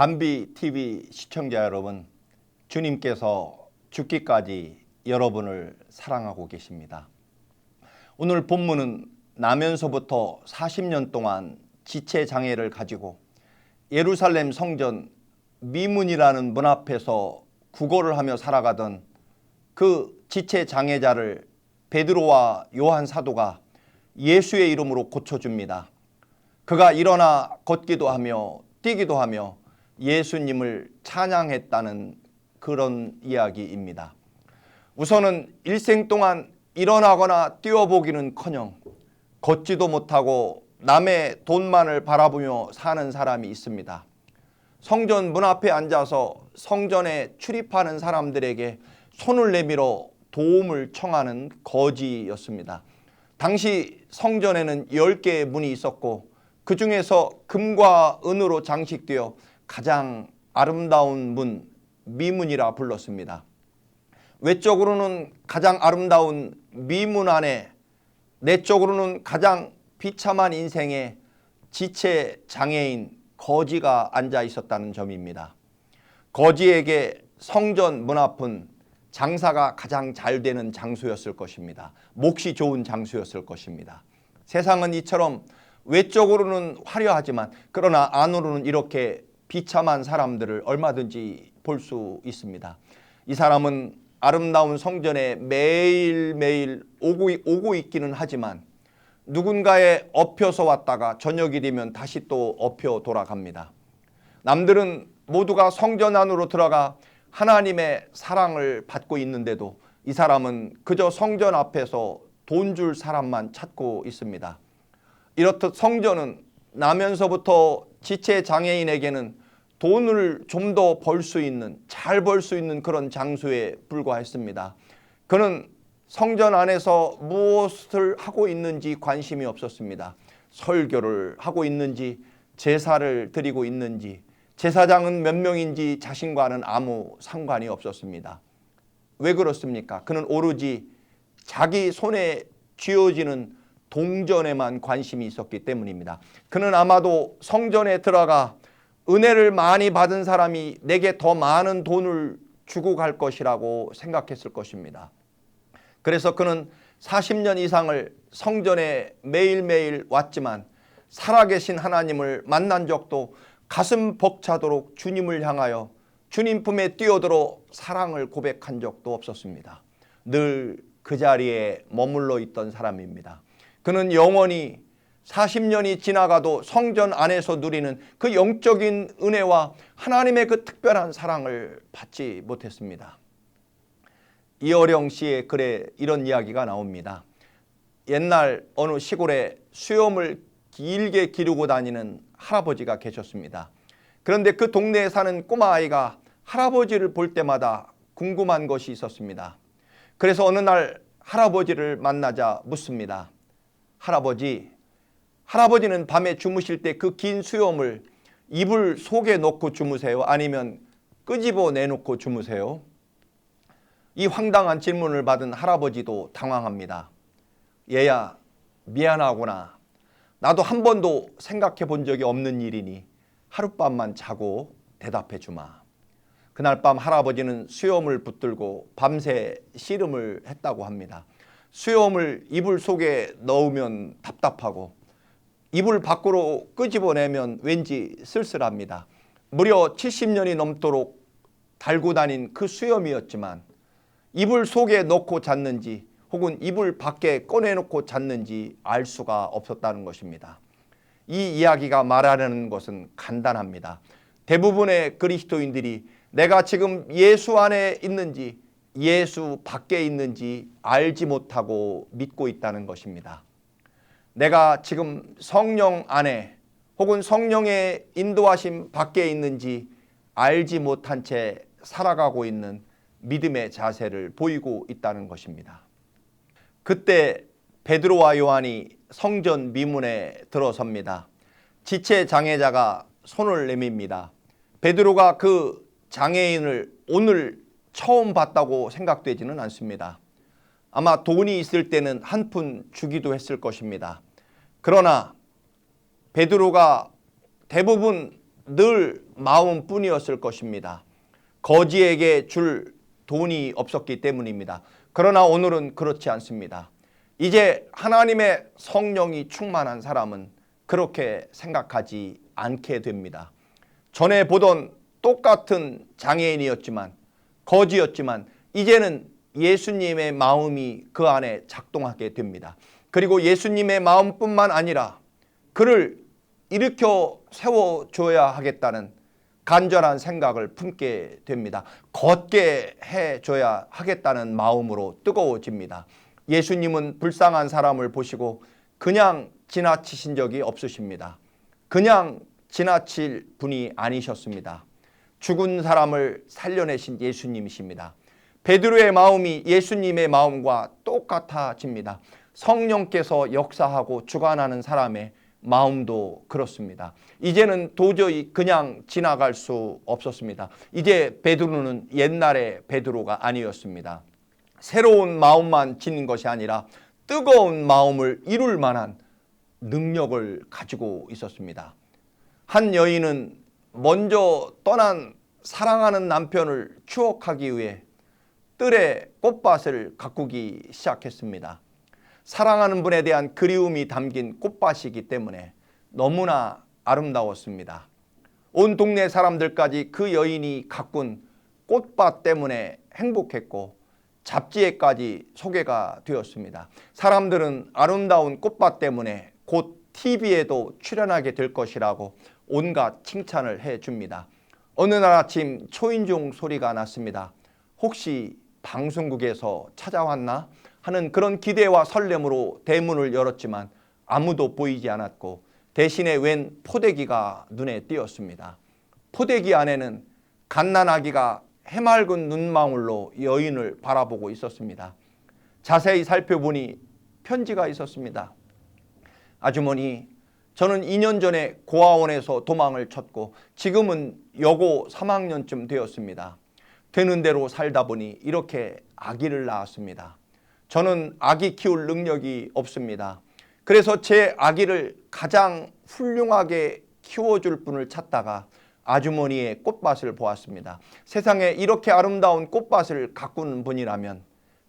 담비 TV 시청자 여러분, 주님께서 죽기까지 여러분을 사랑하고 계십니다. 오늘 본문은 나면서부터 40년 동안 지체장애를 가지고 예루살렘 성전 미문이라는 문 앞에서 구걸을 하며 살아가던 그 지체장애자를 베드로와 요한 사도가 예수의 이름으로 고쳐줍니다. 그가 일어나 걷기도 하며 뛰기도 하며 예수님을 찬양했다는 그런 이야기입니다. 우선은 일생 동안 일어나거나 뛰어보기는커녕 걷지도 못하고 남의 돈만을 바라보며 사는 사람이 있습니다. 성전 문 앞에 앉아서 성전에 출입하는 사람들에게 손을 내밀어 도움을 청하는 거지였습니다. 당시 성전에는 10개의 문이 있었고 그 중에서 금과 은으로 장식되어 가장 아름다운 문, 미문이라 불렀습니다. 외적으로는 가장 아름다운 미문 안에 내적으로는 가장 비참한 인생의 지체장애인 거지가 앉아 있었다는 점입니다. 거지에게 성전 문 앞은 장사가 가장 잘 되는 장소였을 것입니다. 몫이 좋은 장소였을 것입니다. 세상은 이처럼 외적으로는 화려하지만 그러나 안으로는 이렇게 비참한 사람들을 얼마든지 볼 수 있습니다. 이 사람은 아름다운 성전에 매일매일 오고 있기는 하지만 누군가에 엎혀서 왔다가 저녁이 되면 다시 또 엎혀 돌아갑니다. 남들은 모두가 성전 안으로 들어가 하나님의 사랑을 받고 있는데도 이 사람은 그저 성전 앞에서 돈 줄 사람만 찾고 있습니다. 이렇듯 성전은 나면서부터 지체장애인에게는 돈을 좀 더 벌 수 있는, 잘 벌 수 있는 그런 장소에 불과했습니다. 그는 성전 안에서 무엇을 하고 있는지 관심이 없었습니다. 설교를 하고 있는지, 제사를 드리고 있는지, 제사장은 몇 명인지 자신과는 아무 상관이 없었습니다. 왜 그렇습니까? 그는 오로지 자기 손에 쥐어지는 동전에만 관심이 있었기 때문입니다. 그는 아마도 성전에 들어가 은혜를 많이 받은 사람이 내게 더 많은 돈을 주고 갈 것이라고 생각했을 것입니다. 그래서 그는 40년 이상을 성전에 매일매일 왔지만 살아계신 하나님을 만난 적도 가슴 벅차도록 주님을 향하여 주님 품에 뛰어들어 사랑을 고백한 적도 없었습니다. 늘 그 자리에 머물러 있던 사람입니다. 그는 영원히 40년이 지나가도 성전 안에서 누리는 그 영적인 은혜와 하나님의 그 특별한 사랑을 받지 못했습니다. 이어령 씨의 글에 이런 이야기가 나옵니다. 옛날 어느 시골에 수염을 길게 기르고 다니는 할아버지가 계셨습니다. 그런데 그 동네에 사는 꼬마아이가 할아버지를 볼 때마다 궁금한 것이 있었습니다. 그래서 어느 날 할아버지를 만나자 묻습니다. 할아버지는 밤에 주무실 때 그 긴 수염을 이불 속에 넣고 주무세요? 아니면 끄집어 내놓고 주무세요? 이 황당한 질문을 받은 할아버지도 당황합니다. 얘야, 미안하구나. 나도 한 번도 생각해 본 적이 없는 일이니 하룻밤만 자고 대답해 주마. 그날 밤 할아버지는 수염을 붙들고 밤새 씨름을 했다고 합니다. 수염을 이불 속에 넣으면 답답하고 이불 밖으로 끄집어내면 왠지 쓸쓸합니다. 무려 70년이 넘도록 달고 다닌 그 수염이었지만 이불 속에 넣고 잤는지 혹은 이불 밖에 꺼내놓고 잤는지 알 수가 없었다는 것입니다. 이 이야기가 말하려는 것은 간단합니다. 대부분의 그리스도인들이 내가 지금 예수 안에 있는지 예수 밖에 있는지 알지 못하고 믿고 있다는 것입니다. 내가 지금 성령 안에 혹은 성령의 인도하심 밖에 있는지 알지 못한 채 살아가고 있는 믿음의 자세를 보이고 있다는 것입니다. 그때 베드로와 요한이 성전 미문에 들어섭니다. 지체장애자가 손을 내밉니다. 베드로가 그 장애인을 오늘 처음 봤다고 생각되지는 않습니다. 아마 돈이 있을 때는 한 푼 주기도 했을 것입니다. 그러나 베드로가 대부분 늘 마음뿐이었을 것입니다. 거지에게 줄 돈이 없었기 때문입니다. 그러나 오늘은 그렇지 않습니다. 이제 하나님의 성령이 충만한 사람은 그렇게 생각하지 않게 됩니다. 전에 보던 똑같은 장애인이었지만, 거지였지만 이제는 예수님의 마음이 그 안에 작동하게 됩니다. 그리고 예수님의 마음뿐만 아니라 그를 일으켜 세워줘야 하겠다는 간절한 생각을 품게 됩니다. 걷게 해줘야 하겠다는 마음으로 뜨거워집니다. 예수님은 불쌍한 사람을 보시고 그냥 지나치신 적이 없으십니다. 그냥 지나칠 분이 아니셨습니다. 죽은 사람을 살려내신 예수님이십니다. 베드로의 마음이 예수님의 마음과 똑같아집니다. 성령께서 역사하고 주관하는 사람의 마음도 그렇습니다. 이제는 도저히 그냥 지나갈 수 없었습니다. 이제 베드로는 옛날의 베드로가 아니었습니다. 새로운 마음만 지닌 것이 아니라 뜨거운 마음을 이룰 만한 능력을 가지고 있었습니다. 한 여인은 먼저 떠난 사랑하는 남편을 추억하기 위해 뜰에 꽃밭을 가꾸기 시작했습니다. 사랑하는 분에 대한 그리움이 담긴 꽃밭이기 때문에 너무나 아름다웠습니다. 온 동네 사람들까지 그 여인이 가꾼 꽃밭 때문에 행복했고 잡지에까지 소개가 되었습니다. 사람들은 아름다운 꽃밭 때문에 곧 TV에도 출연하게 될 것이라고 온갖 칭찬을 해줍니다. 어느 날 아침 초인종 소리가 났습니다. 혹시 방송국에서 찾아왔나 하는 그런 기대와 설렘으로 대문을 열었지만 아무도 보이지 않았고 대신에 웬 포대기가 눈에 띄었습니다. 포대기 안에는 갓난아기가 해맑은 눈망울로 여인을 바라보고 있었습니다. 자세히 살펴보니 편지가 있었습니다. 아주머니, 저는 2년 전에 고아원에서 도망을 쳤고 지금은 여고 3학년쯤 되었습니다. 되는 대로 살다 보니 이렇게 아기를 낳았습니다. 저는 아기 키울 능력이 없습니다. 그래서 제 아기를 가장 훌륭하게 키워줄 분을 찾다가 아주머니의 꽃밭을 보았습니다. 세상에 이렇게 아름다운 꽃밭을 가꾸는 분이라면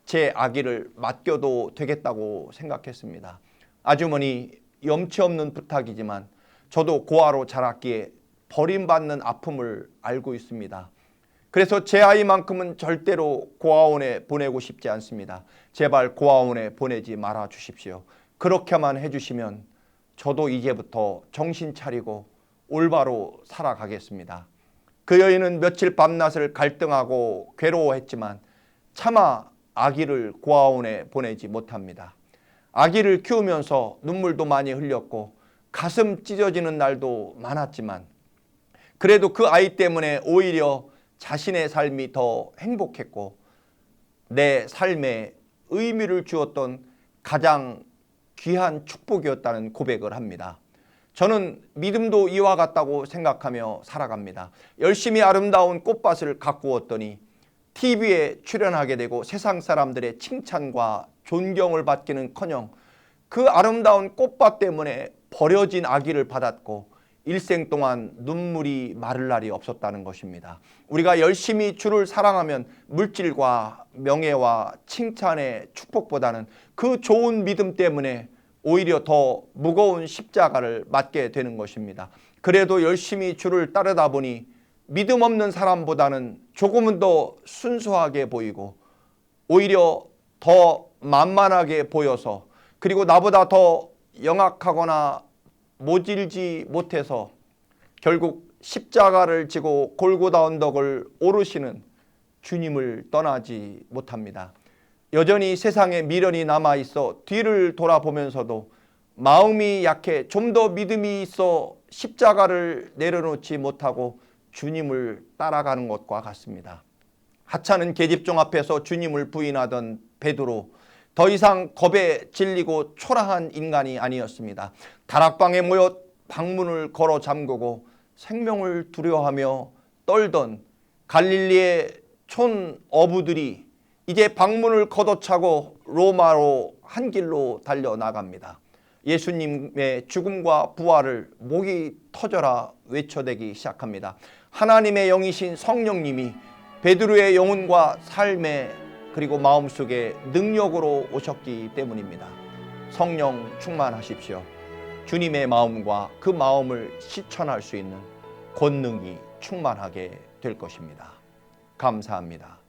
제 아기를 맡겨도 되겠다고 생각했습니다. 아주머니, 염치 없는 부탁이지만 저도 고아로 자랐기에 버림받는 아픔을 알고 있습니다. 그래서 제 아이만큼은 절대로 고아원에 보내고 싶지 않습니다. 제발 고아원에 보내지 말아 주십시오. 그렇게만 해주시면 저도 이제부터 정신 차리고 올바로 살아가겠습니다. 그 여인은 며칠 밤낮을 갈등하고 괴로워했지만 차마 아기를 고아원에 보내지 못합니다. 아기를 키우면서 눈물도 많이 흘렸고 가슴 찢어지는 날도 많았지만 그래도 그 아이 때문에 오히려 자신의 삶이 더 행복했고 내 삶에 의미를 주었던 가장 귀한 축복이었다는 고백을 합니다. 저는 믿음도 이와 같다고 생각하며 살아갑니다. 열심히 아름다운 꽃밭을 가꾸었더니 TV에 출연하게 되고 세상 사람들의 칭찬과 존경을 받기는커녕 그 아름다운 꽃밭 때문에 버려진 아기를 받았고 일생 동안 눈물이 마를 날이 없었다는 것입니다. 우리가 열심히 주를 사랑하면 물질과 명예와 칭찬의 축복보다는 그 좋은 믿음 때문에 오히려 더 무거운 십자가를 맞게 되는 것입니다. 그래도 열심히 주를 따르다 보니 믿음 없는 사람보다는 조금은 더 순수하게 보이고 오히려 더 만만하게 보여서 그리고 나보다 더 영악하거나 모질지 못해서 결국 십자가를 지고 골고다 언덕을 오르시는 주님을 떠나지 못합니다. 여전히 세상에 미련이 남아있어 뒤를 돌아보면서도 마음이 약해 좀 더 믿음이 있어 십자가를 내려놓지 못하고 주님을 따라가는 것과 같습니다. 하찮은 계집종 앞에서 주님을 부인하던 베드로, 더 이상 겁에 질리고 초라한 인간이 아니었습니다. 다락방에 모여 방문을 걸어 잠그고 생명을 두려워하며 떨던 갈릴리의 촌 어부들이 이제 방문을 걷어차고 로마로 한 길로 달려나갑니다. 예수님의 죽음과 부활을 목이 터져라 외쳐대기 시작합니다. 하나님의 영이신 성령님이 베드로의 영혼과 삶에 그리고 마음속에 능력으로 오셨기 때문입니다. 성령 충만하십시오. 주님의 마음과 그 마음을 실천할 수 있는 권능이 충만하게 될 것입니다. 감사합니다.